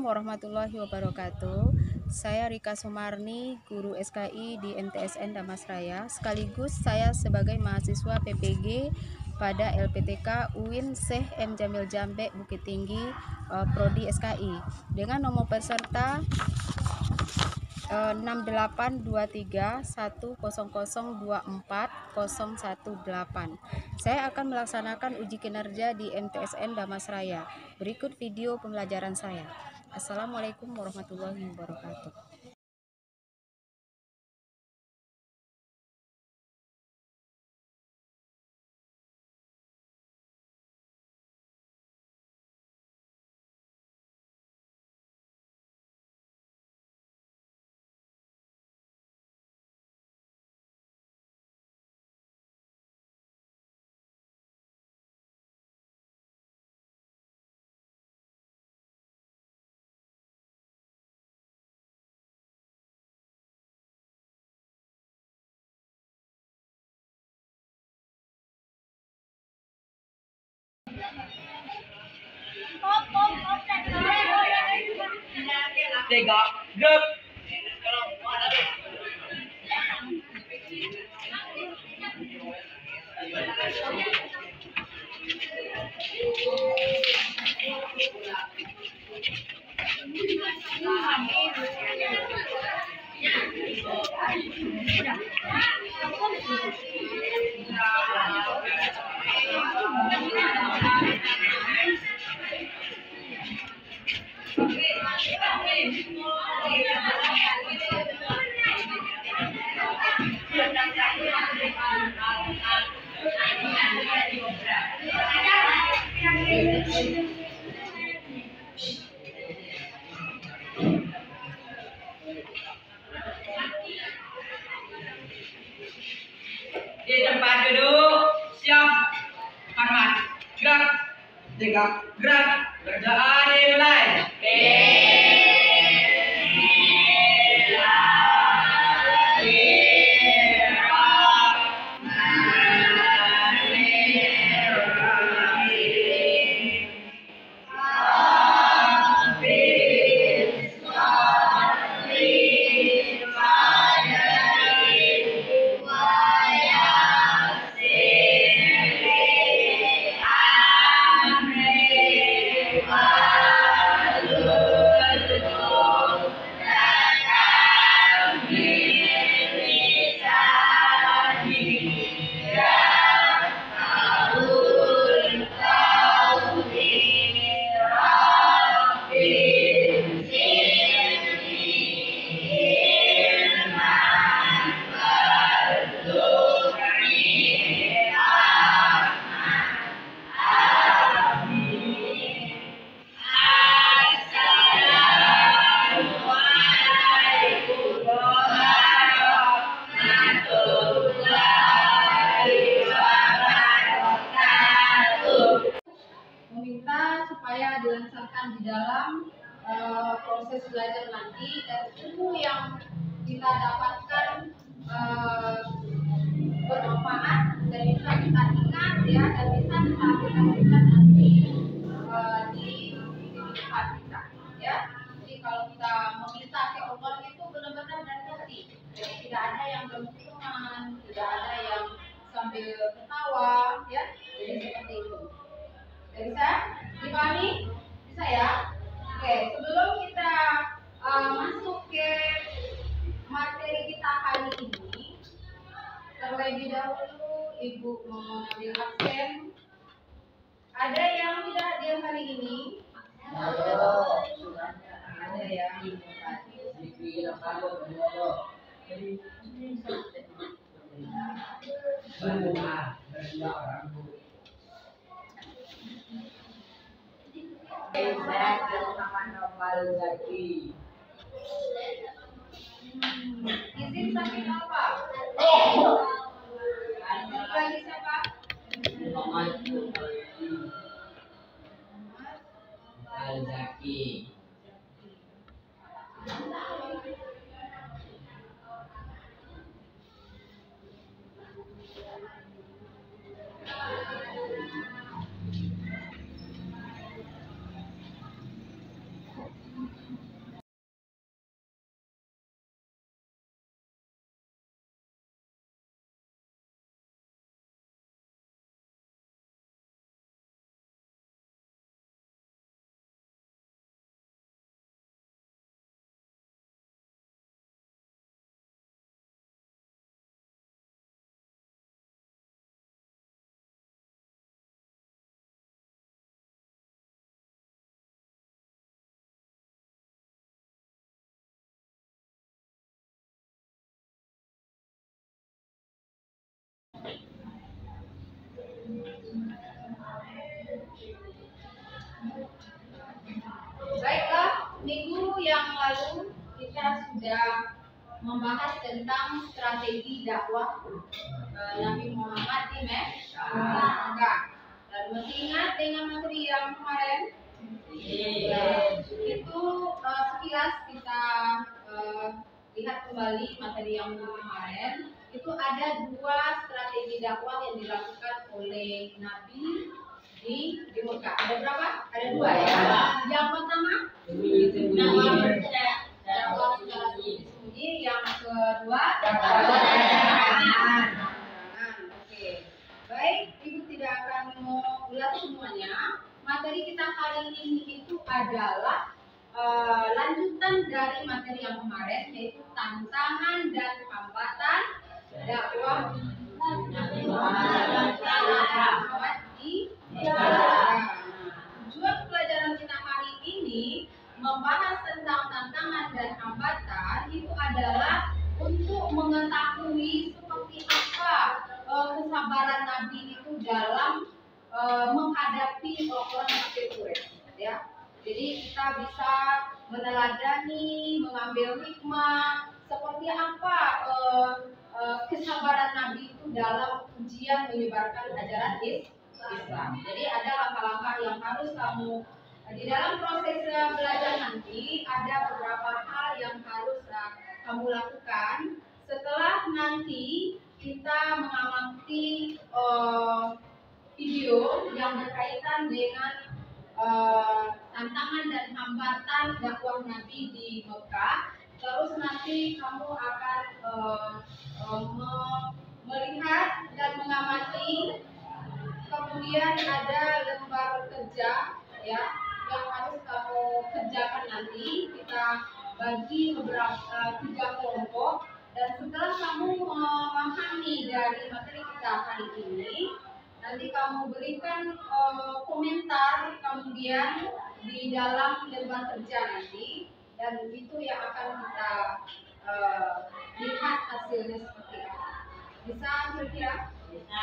warahmatullahi wabarakatuh. Saya Rika Sumarni, guru SKI di MTSN Damasraya. Sekaligus saya sebagai mahasiswa PPG pada LPTK UIN Syekh M. Jamil Jambe Bukit Tinggi, Prodi SKI. Dengan nomor peserta 682310024018. Saya akan melaksanakan uji kinerja di MTSN Damasraya. Berikut video pembelajaran saya. Assalamualaikum warahmatullahi wabarakatuh. Tiga grup. Di tempat duduk, siap, hormat, gerak, tegak, gerak, berdoa dimulai. Meminta supaya dilancarkan di dalam proses belajar nanti dan ilmu yang kita dapatkan bermanfaat dan bisa kita ingat ya dan bisa kita aplikasikan nanti di kehidupan kita ya. Jadi kalau kita meminta ke Allah itu benar-benar dari hati, jadi tidak ada yang bermusuhan, tidak ada yang sambil ketawa ya, jadi seperti itu. Bisa dipahami? Bisa ya? Oke, sebelum kita masuk ke materi kita hari ini, terlebih dahulu Ibu mengambil absen. Ada yang tidak hadir hari ini? Ada ya. Izin sakit apa? Lagi siapa? Al-Zaki. yang lalu kita sudah membahas tentang strategi dakwah Nabi Muhammad di Mekah. Dan masih ingat dengan materi yang kemarin? Itu sekilas kita lihat kembali materi yang kemarin. Itu ada dua strategi dakwah yang dilakukan oleh Nabi di Mekah. Ada berapa? Ada dua ya. Yang pertama dakwah secara sembunyi, yang kedua Oke. Baik, Ibu tidak akan mengulas semuanya. Materi kita kali ini itu adalah lanjutan dari materi yang kemarin, yaitu tantangan dan hambatan dakwah Nabi Muhammad di Mekah. Tujuan pelajaran kita hari ini membahas tentang tantangan dan hambatan itu adalah untuk mengetahui seperti apa kesabaran Nabi itu dalam menghadapi orang kafir Quraisy, ya. Jadi kita bisa meneladani, mengambil hikmah seperti apa kesabaran Nabi itu dalam ujian menyebarkan ajaran Islam. Jadi ada langkah-langkah yang harus kamu di dalam proses belajar nanti, ada beberapa hal yang harus kamu lakukan setelah nanti kita mengamati video yang berkaitan dengan tantangan dan hambatan dakwah Nabi di Mekah. Terus nanti kamu akan melihat dan mengamati. Kemudian ada lembar kerja, ya, yang harus kamu kerjakan nanti. Kita bagi beberapa 3 kelompok. Dan setelah kamu memahami dari materi kita hari ini, nanti kamu berikan komentar kemudian di dalam lembar kerja nanti, dan itu yang akan kita lihat hasilnya seperti apa. Bisa kira-kira? Bisa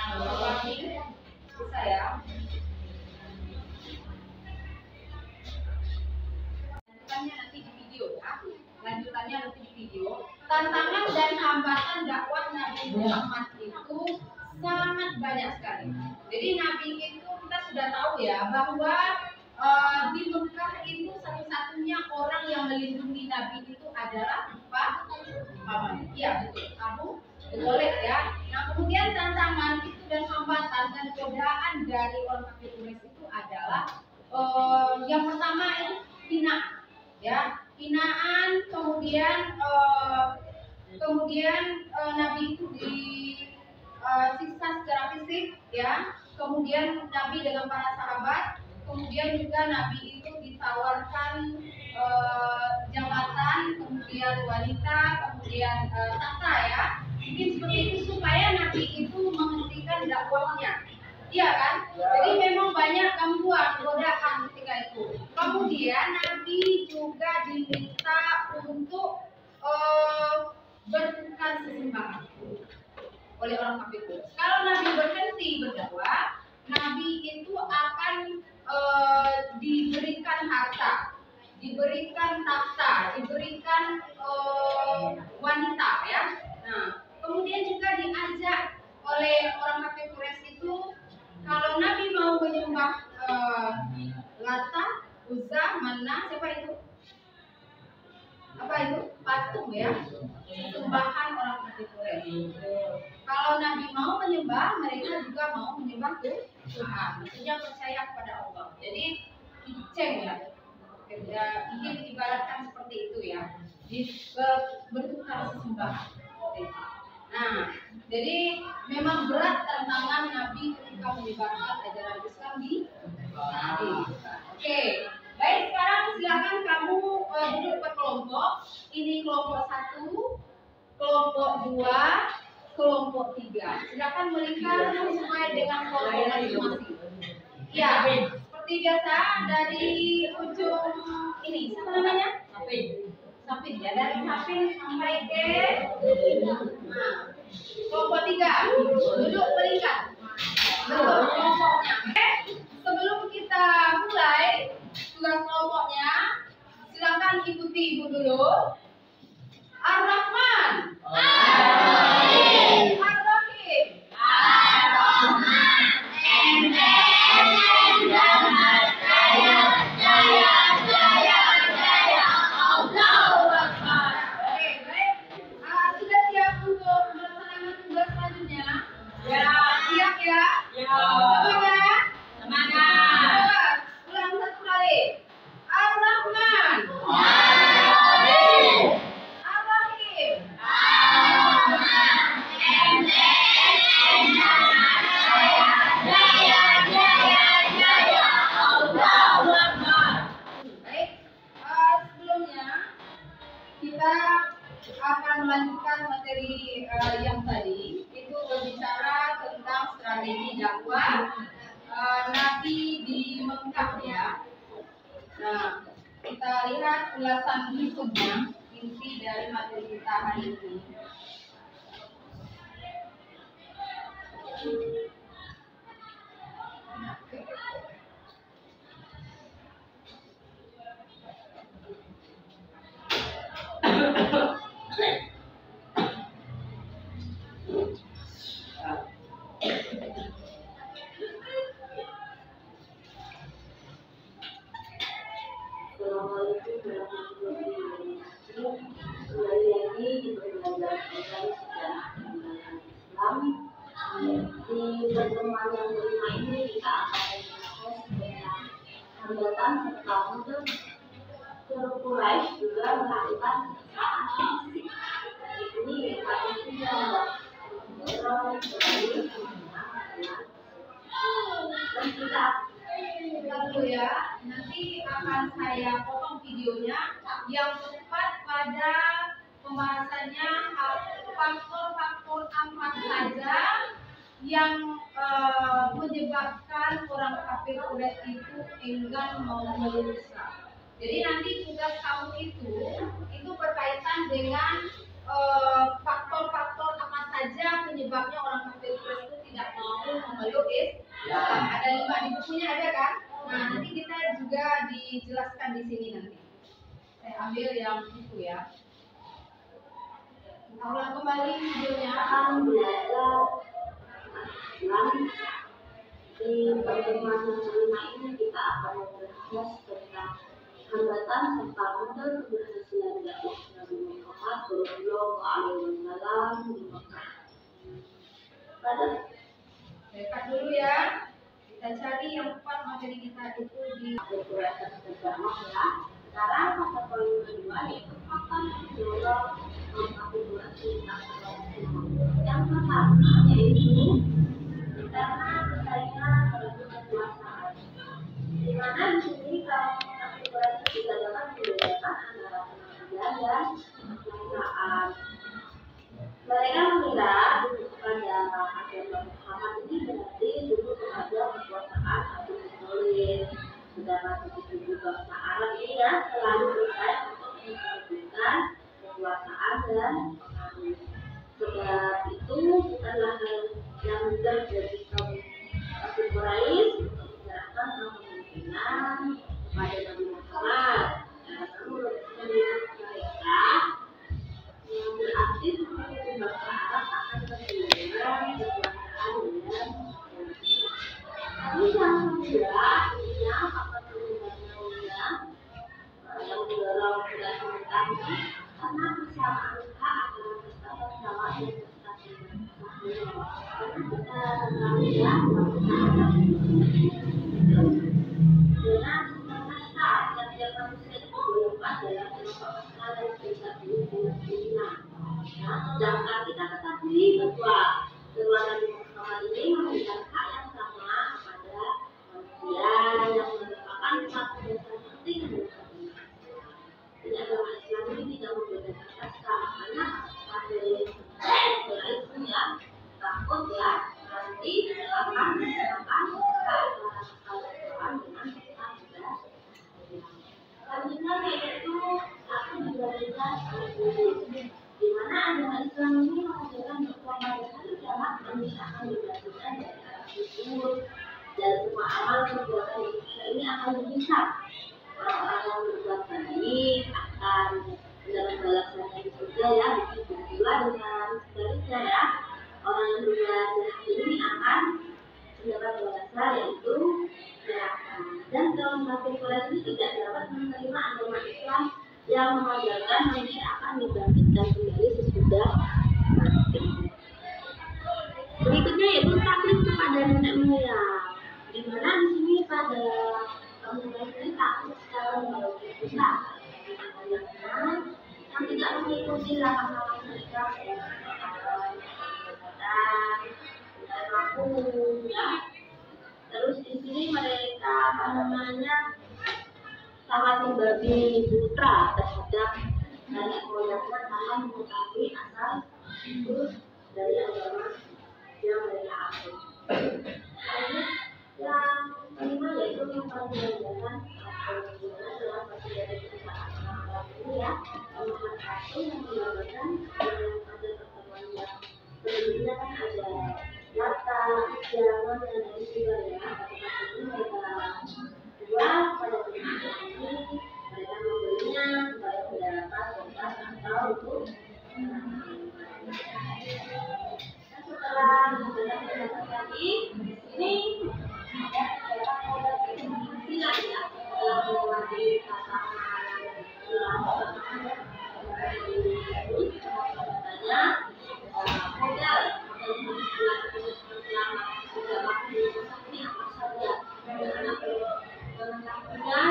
ya. Lanjutannya nanti di video ya. Lanjutannya nanti di video. Tantangan dan hambatan dakwah Nabi Muhammad itu sangat banyak sekali. Jadi Nabi itu kita sudah tahu ya bahwa di Mekah itu satu-satunya orang yang melindungi Nabi itu adalah paman. Iya betul, Abu Thalib ya. Nah kemudian tantangan itu dan hambatan dan godaan dari orang kafir Quraisy itu adalah yang pertama itu hinaan, ya, hinaan. Kemudian Nabi itu disiksa secara fisik, ya. Kemudian Nabi dengan para sahabat. Kemudian juga Nabi itu ditawarkan jabatan, kemudian wanita, kemudian tahta ya. Mungkin seperti itu supaya Nabi itu menghentikan dakwahnya. Iya kan? Jadi memang banyak gangguan, godaan ketika itu. Kemudian Nabi juga diminta untuk bertukar sesembahan oleh orang kafir. Kalau Nabi berhenti berdakwah, Nabi itu akan diberikan harta, diberikan tahta, diberikan wanita ya. Nah, kemudian juga diajak oleh orang kafir Quraisy itu kalau Nabi mau menyembah Lata, Uzza, Manna, siapa itu? Apa itu? Patung ya, sembahan orang kafir Quraisy. Kalau Nabi mau menyembah, mereka juga mau menyembah Tuhan. Maksudnya percaya kepada Allah. Jadi iceng ya. Mungkin ibaratkan seperti itu ya. Bertukar sesembahan. Nah, jadi memang berat tantangan Nabi ketika menyebarkan ajaran Islam di Nabi. Oke, baik, sekarang silakan kamu duduk per kelompok. Ini kelompok 1, kelompok 2, kelompok 3. Silakan melingkar sesuai dengan kelompok masing-masing. Ya, seperti biasa dari ujung ini, siapa namanya? Sapin ya, dari Sapin sampai ke kelompok 3. Duduk melingkar. Betul kelompoknya. Sebelum kita mulai tugas kelompoknya, silakan ikuti Ibu hidup? Ar-Rahman. Ar-Rahim. Allahu Akbar. Oke, baik. Sudah siap untuk melaksanakan tugas selanjutnya? Ya. Siap ya? Ya. Semangat? Semangat. Ulang satu kali. Ar-Rahman. Ar-Rahim. Ar-Rahim. Allahu Akbar. Baik. Sebelumnya kita akan melanjutkan materi yang tadi, itu berbicara tentang strategi dakwah Nabi di Mekah ya. Nah, kita lihat ulasan berikutnya inti dari materi kita hari ini. Assalamualaikum warahmatullahi wabarakatuh. Kembali lagi di belajar tentang sejarah pengembangan Islam. Di pertemuan yang kelima ini kita akan membahas tentang hambatan serta mudah suruh Quraisy juga melakukan kesalahan fisik. Ini kami sudah mendorong kembali dan kita Lalu ya, nanti akan saya potong videonya yang tepat pada pembahasannya faktor-faktor apa saja yang menyebabkan orang kafir Quraisy itu enggan mau memeluk Islam. Jadi nanti tugas kamu itu berkaitan dengan faktor-faktor apa saja penyebabnya orang kafir Quraisy itu tidak mau memeluk Islam. Ada 5 di bukunya, ada kan? Nah, nanti kita juga dijelaskan di sini nanti. Saya ambil yang itu ya. Kita ulang kembali videonya. Alhamdulillah. Di pertemuan yang kelima ini kita akan membahas tentang hambatan serta modal keberhasilan dakwah Nabi Muhammad Shallallahu Alaihi Wasallam di Mekah. Rekat dulu ya. Kita cari yang tepat materi kita itu di Quraisy terjamah ya. Sekarang pada poin kedua yaitu faktor yang mendorong konfigurasi yang pertama yaitu karena persaingan merebut kekuasaan. Di mana di sini kalau konfigurasi tidak dapat membedakan antara tenaga dan kekuasaan. Mereka mengira pada agama Muhammad ini berarti dulu kepada kekuasaan atau solid. Sedangkan begitu juga bangsa Arab ini ya selalu bersaing untuk memperebutkan kekuasaan dan pengaruh. Sebab itu bukanlah hal yang mudah bagi kaum kafir Quraisy untuk menyerahkan kepemimpinan kepada Nabi Muhammad. Namun menurut mereka yang beraktif mengikuti bangsa Arab akan kehilangan kekuasaan dan tapi yang kedua artinya faktor perubahannya yang mendorong Quraisy mengkaji karena persamaan hak antara persamaan sama dan persamaan karena kita tahu ya dengan semesta setiap manusia itu berubah dalam kelompok masalah yang bersatu dengan keinginan. Nah, sedangkan kita ketahui bahwa keluarga Nabi Muhammad ini memberikan hak yang sama kepada manusia yang merupakan satu dasar penting dari agama Islam ini tidak membedakan kasta. Makanya pada itu ya takut ya nanti akan menyerahkan Al-Quran dengan kita sudah. Selanjutnya yaitu satu dibandingkan di mana agama Islam ini mengajarkan bahwa manusia dapat memisahkan dibandingkan dari arah syukur dan semua amal perbuatan manusia ini akan dihisab. Orang yang berbuat baik akan balasannya di surga ya. Begitu pula dengan sebaliknya ya, orang yang berbuat jahat ini akan mendapat balasan yaitu neraka. Dan kaum kafir Quraisy tidak dapat menerima agama Islam yang mengajarkan manusia akan dibangkitkan kembali sesudah mati. Berikutnya yaitu taklid kepada nenek moyang. Di mana di sini pada kaum Quraisy taklid secara biologis besar yang tidak mengikuti langkah-langkah mereka ya. Terus di sini mereka sangat membagi putra terhadap nenek moyangnya tanpa mengetahui asal usul dari agama yang mereka akui. Yang kelima yaitu yang paling menandakan dalam bagian dari agama ini ya, nomor satu yang menandakan yang ada pertemuan yang sebelumnya kan ada Lata, jangan dan lain sebagainya. Ini mereka dua pada ketika ini mereka membelinya supaya mendapat obat atau untuk setelah mendapat tadi ini ada obat penghasilan ya setelah melewati pasangan modal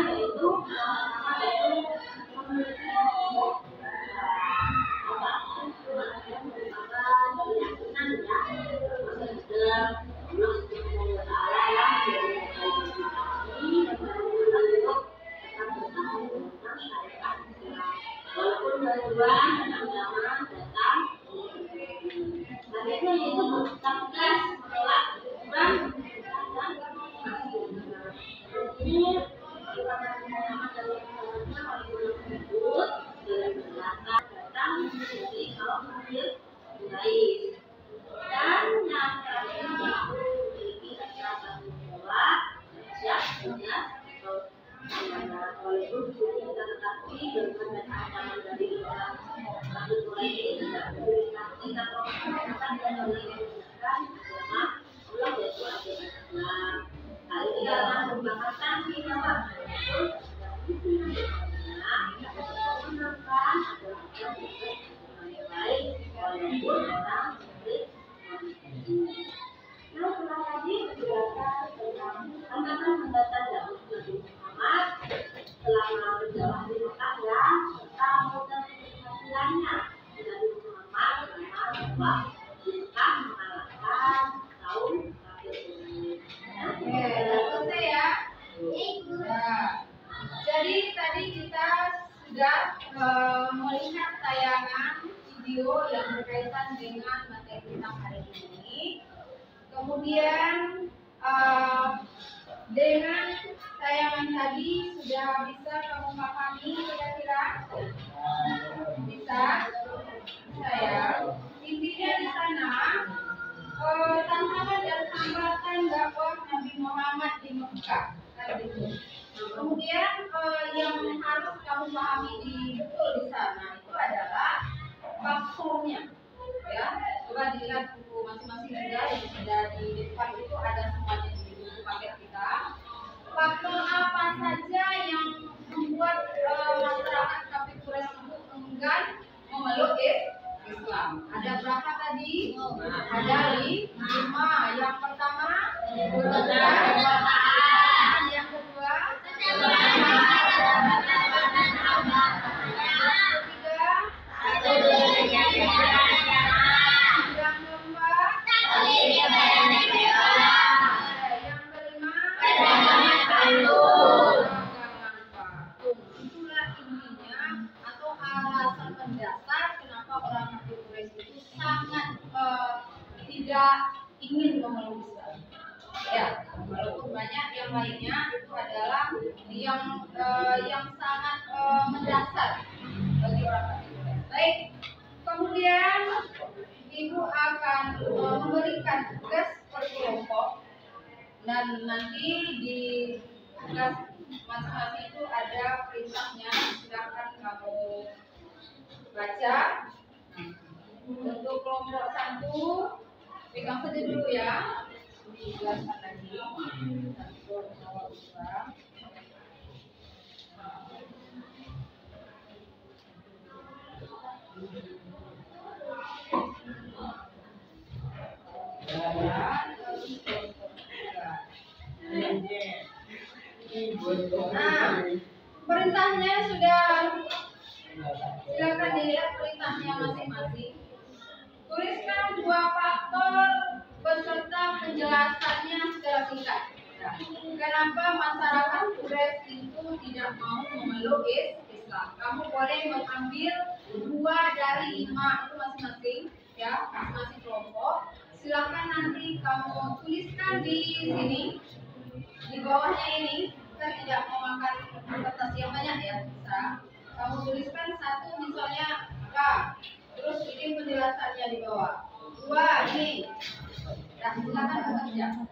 yaitu walaupun bantuan agama datang akhirnya itu tegas menolak dan ini Muhammad tersebut dari belakang datang dari kaum kafir Quraisy dan yang terakhir memiliki kata bahwa siapnya walaupun sudah kita ketahui berbagai ancaman dari orang kafir Quraisy tidak berikan atau akan dan oleh menggunakan agama Allah yaitu agama Islam. Hal ini adalah merupakan sanksi bahwa menemukan agama yang baik walaupun orang musyrik. Nah, setelah tadi berdasar tentang hambatan-hambatan dakwah Nabi Muhammad selama berdakwah di Mekah ya, serta modal penghasilannya Nabi Muhammad selama di Mekah mengalahkan kaum kafir ini. Selesai ya. Nah, jadi tadi kita sudah melihat tayangan video yang berkaitan dengan materi kita hari ini. Kemudian dengan tayangan tadi sudah bisa kamu pahami kira-kira? Bisa? Saya intinya di sana tantangan dan hambatan dakwah Nabi Muhammad di Mekah. Kemudian yang harus kamu pahami betul di sana itu adalah faktornya. Ya, coba dilihat buku masing-masing juga yang sudah di depan itu ada semuanya di buku paket kita. Faktor apa saja yang membuat masyarakat kafir Quraisy itu enggan memeluk Islam? Ada berapa tadi? Ada 5. Yang pertama, kekuasaan. Yang kedua, itulah intinya atau alasan mendasar kenapa orang kafir Quraisy itu sangat tidak ingin memeluk Islam. Ya, walaupun banyak yang lainnya itu adalah yang sangat mendasar bagi orang kafir Quraisy. Baik, kemudian Ibu akan memberikan tugas per kelompok dan nanti di tugas masing-masing itu ada perintahnya. Silakan kamu baca. Untuk kelompok 1 pegang saja dulu ya. Dijelaskan lagi. 1, 2. Nah, perintahnya sudah, silakan dilihat perintahnya masing-masing. Tuliskan 2 faktor beserta penjelasannya secara singkat. Kenapa masyarakat Quraisy itu tidak mau memeluk Islam? Kamu boleh mengambil 2 dari 5 itu masing-masing, ya, masing-masing kelompok. Silakan nanti kamu tuliskan di sini, di bawahnya ini. Kita tidak memakan kertas yang banyak ya, bisa. Kamu tuliskan 1 misalnya apa? Terus ini penjelasannya di bawah. 2 ini. Nah, silakan bekerja.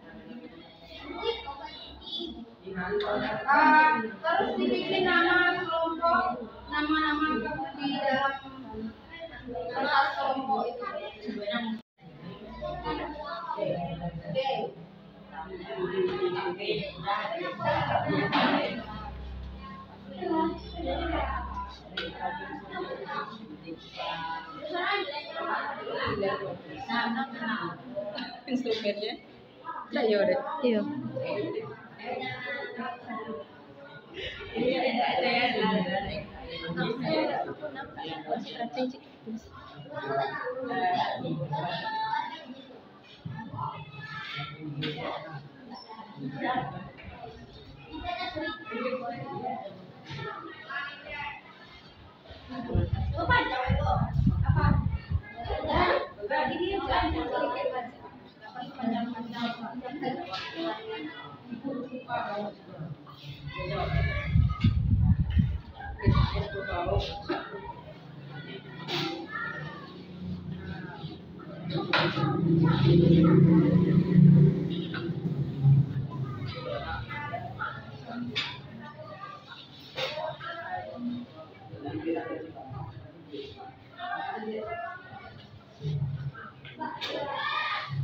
Terus dibikin nama kelompok, nama-nama kamu di dalam kertas kelompok itu. Instrumennya tidak ya udah. Iya.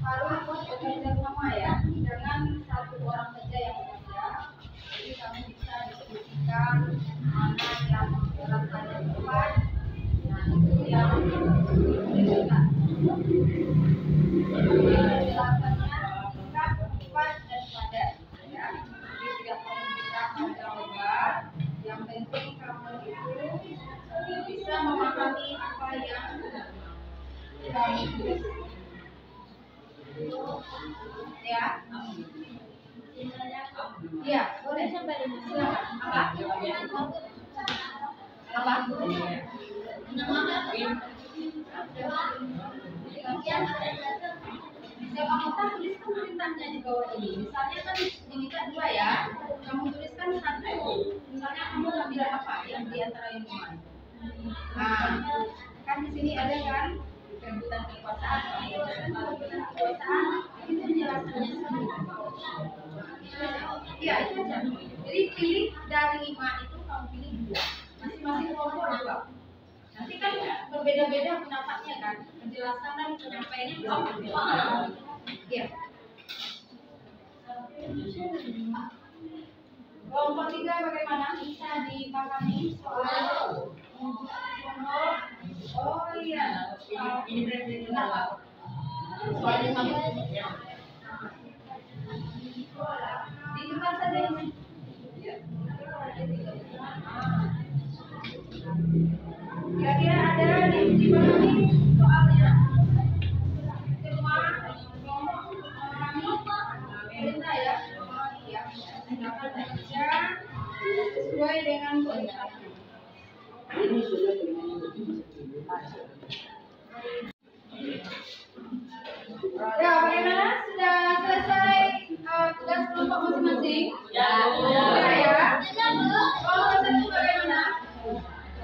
Harus bekerja sama ya, jangan 1 orang saja yang bekerja. Jadi kamu bisa diskusikan mana yang rasanya tepat, nah itu yang dibutuhkan. Penjelasannya singkat, cepat dan padat ya. Jadi tidak perlu kita panjang lebar. Yang penting kamu itu bisa memahami apa yang kamu tulis. Ya, iya, boleh sampai di silakan. Apa? Siapa mau tuliskan perintahnya di bawah ini. Misalnya kan diminta 2 ya, kamu tuliskan 1. Misalnya kamu ambil apa yang di antara ini. Nah, kan di sini ada kan perebutan kekuasaan, itu penjelasannya sendiri. Iya, itu aja. Jadi pilih dari 5 itu kamu pilih 2. Masing-masing kelompok 2. Nanti kan berbeda-beda pendapatnya kan, penjelasan dan penyampaiannya berbeda. Iya. Kelompok 3 bagaimana? Bisa dipahami soal oh iya, ini berarti kenapa? Soalnya kamu di tempat saja ini. Kira-kira ada di mana nih soalnya? Semua kelompok memahami perintah ya. Oh iya, silakan bekerja sesuai dengan perintah. Ya, bagaimana? Sudah selesai tugas kelompok masing-masing? Ya, ya. Kelompok 1 bagaimana?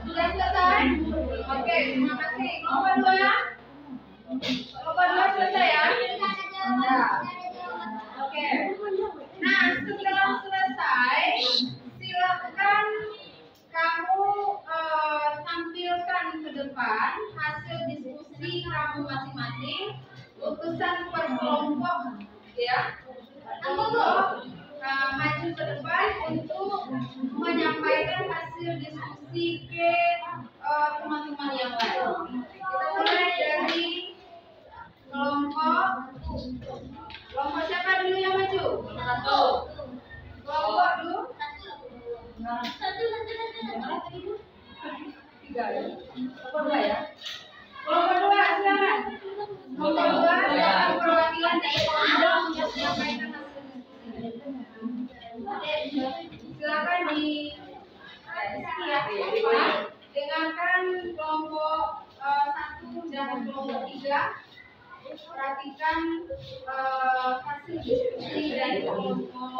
Sudah selesai? Oke, terima kasih. Kelompok 2? Kelompok 2 selesai ya? Ya. Oke. Nah, setelah selesai, silakan kamu tampilkan ke depan urusan per kelompok ya. Kelompok maju ke depan untuk menyampaikan hasil diskusi ke teman-teman yang lain. Kita mulai dari kelompok siapa dulu yang maju? Satu. Kelompok dulu. Tiga ya. Kelompok dua ya. Kelompok dua silakan. Kelompok dua silakan perwakilan dari kelompok untuk menyampaikan hasil diskusi. Silakan di sini ya. Dengarkan kelompok satu dan kelompok tiga. Perhatikan hasil diskusi dari kelompok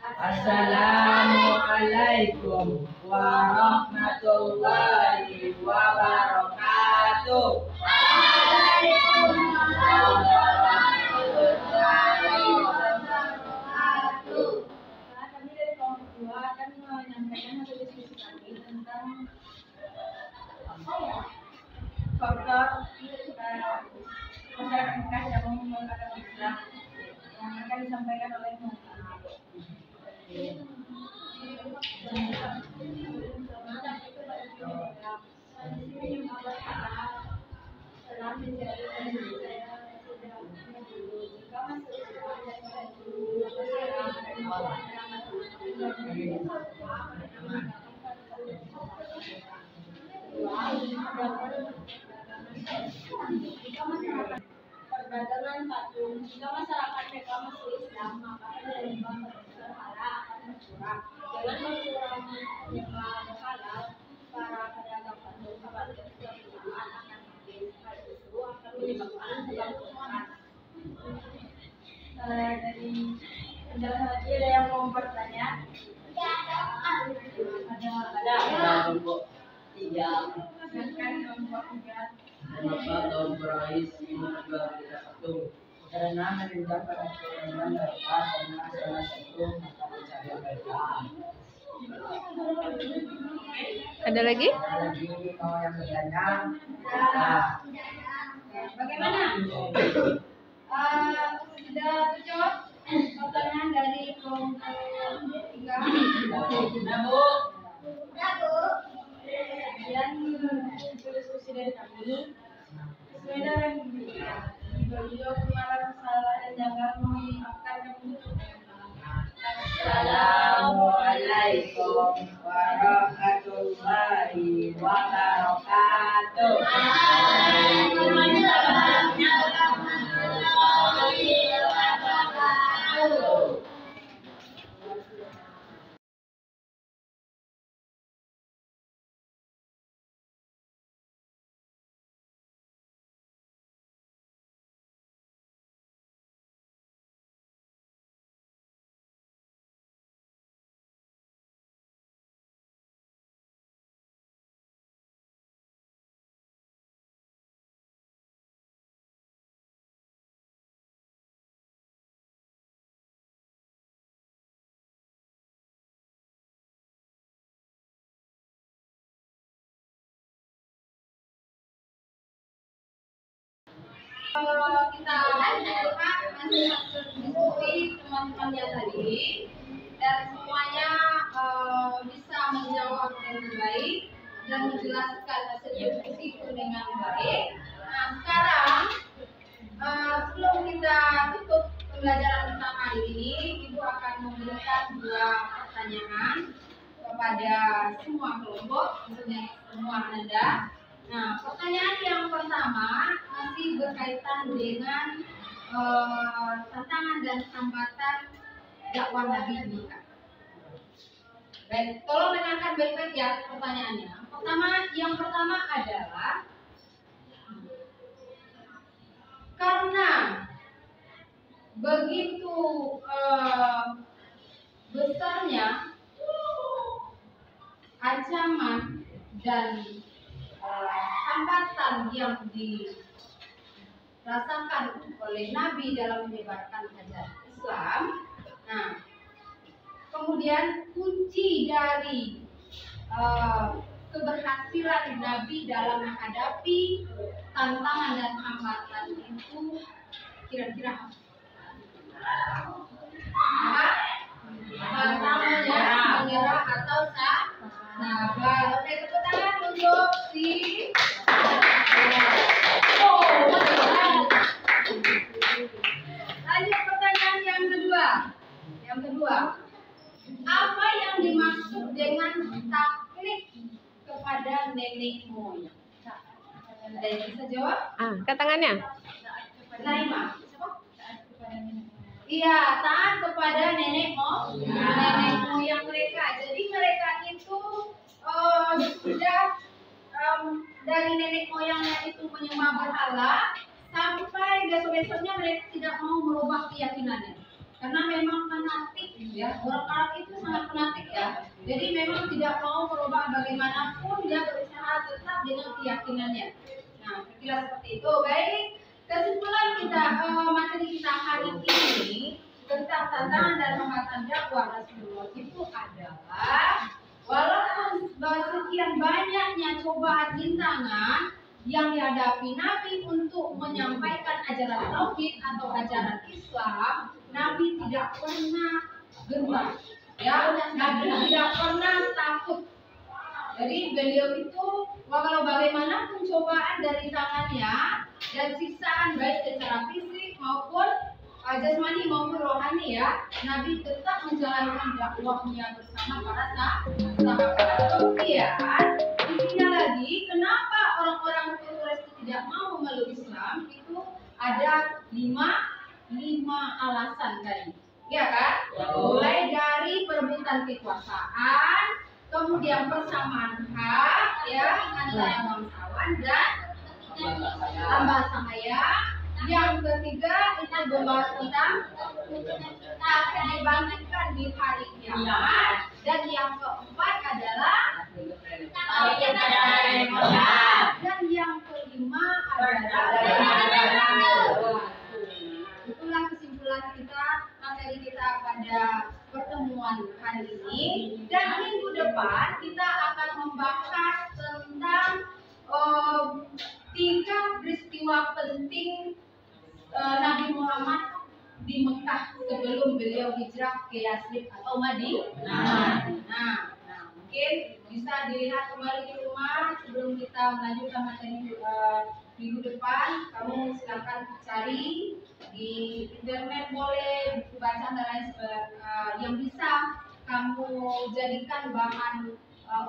Assalamualaikum warahmatullahi wabarakatuh. Kami dari kelompok dua akan menyampaikan hasil diskusi kami tentang faktor masyarakat yang menggunakan Islam yang akan disampaikan oleh Perdagangan satu, jika masyarakat mereka masuk Islam, maka penyembah berhala akan berkurang. Dengan berkurangnya penyembah berhala, para pedagang satu akan kesulitan akan habis. Hal itu akan menyebabkan kebangkrutan. dari penjelasan tadi ada yang mau bertanya? Ada. Kelompok tiga. Silakan kelompok tiga. Kenapa tahun berais 1931? Karena meninggalkan keturunan mereka karena salah satu mata pencaharian mereka. Ada lagi? Ada lagi mau yang bertanya? Bagaimana? Sudah terjawab pertanyaan dari kelompok tiga? Kemudian diskusi dari kami sesuai dengan video kemarin salah dan jangan memaafkan kami. Assalamualaikum warahmatullahi wabarakatuh. Kita lihat hasil diskusi teman-teman yang tadi dan semuanya bisa menjawab dengan baik dan menjelaskan hasil diskusi itu dengan baik. Nah sekarang sebelum kita tutup pembelajaran tentang hari ini, Ibu akan memberikan dua pertanyaan kepada semua kelompok, maksudnya semua Anda. Nah, pertanyaan yang pertama masih berkaitan dengan tantangan dan hambatan dakwah Nabi Muhammad. Baik, tolong dengarkan baik-baik ya pertanyaannya. Yang pertama adalah karena begitu besarnya ancaman dan hambatan yang dirasakan oleh Nabi dalam menyebarkan ajaran Islam. Nah, kemudian kunci dari keberhasilan Nabi dalam menghadapi tantangan dan hambatan itu kira-kira apa? Pertamanya menyerah atau sabar. Oke, tepuk tangan untuk si lanjut pertanyaan yang kedua. Apa yang dimaksud dengan taklid kepada nenek moyang? Ada yang bisa jawab? Angkat tangannya. Naima. Iya, taat kepada nenek moyang mereka. Jadi mereka itu sudah dari nenek moyangnya itu menyembah berhala sampai besok-besoknya mereka tidak mau merubah keyakinannya. Karena memang fanatik ya, orang Arab itu sangat fanatik ya. Jadi memang tidak mau merubah bagaimanapun, dia berusaha tetap dengan keyakinannya. Nah, sekilas seperti itu. Baik, kesimpulan kita materi kita hari ini tentang tantangan dan hambatan dakwah Rasulullah itu adalah walaupun sekian banyaknya cobaan rintangan yang dihadapi Nabi untuk menyampaikan ajaran tauhid atau ajaran Islam, Nabi tidak pernah gentar, ya. Nabi tidak pernah takut. Jadi beliau itu walau bagaimanapun cobaan dari tangannya dan siksaan baik secara fisik maupun jasmani maupun rohani ya, Nabi tetap menjalankan dakwahnya bersama para sahabat. Kemudian intinya lagi, kenapa orang-orang Quraisy tidak mau memeluk Islam itu ada lima alasan tadi, ya kan? Mulai dari perebutan kekuasaan, kemudian persamaan hak ya antara bangsawan dan bahasa. Yang ketiga itu membahas tentang akan dibangkitkan di hari kiamat, dan yang keempat adalah dan yang kelima adalah itulah kesimpulan kita materi kita pada pertemuan hari ini. Dan minggu depan kita akan membahas tentang 3 peristiwa penting Nabi Muhammad di Mekah sebelum beliau hijrah ke Yathrib atau Madinah. Nah, mungkin bisa dilihat kembali di rumah sebelum kita melanjutkan materi minggu depan. Kamu silakan cari di internet, boleh buku bacaan dan lain sebagainya yang bisa kamu jadikan bahan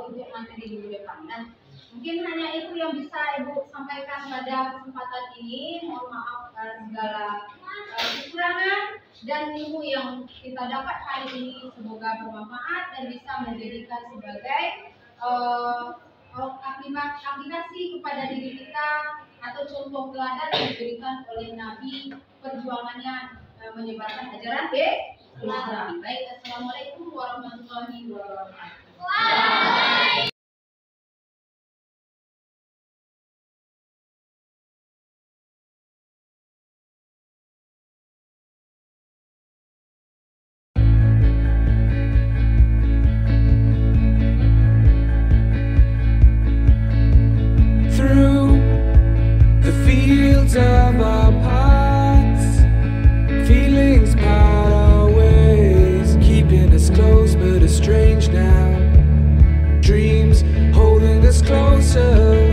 untuk materi minggu depan. Dan mungkin hanya itu yang bisa Ibu sampaikan pada kesempatan ini. Mohon maaf segala kekurangan, dan ilmu yang kita dapat hari ini semoga bermanfaat dan bisa menjadikan sebagai aplikasi kepada diri kita atau contoh teladan yang diberikan oleh Nabi perjuangannya menyebarkan ajaran Islam. Baik, assalamualaikum warahmatullahi wabarakatuh. Of our paths, feelings part our ways, keeping us close but estranged now. Dreams holding us closer.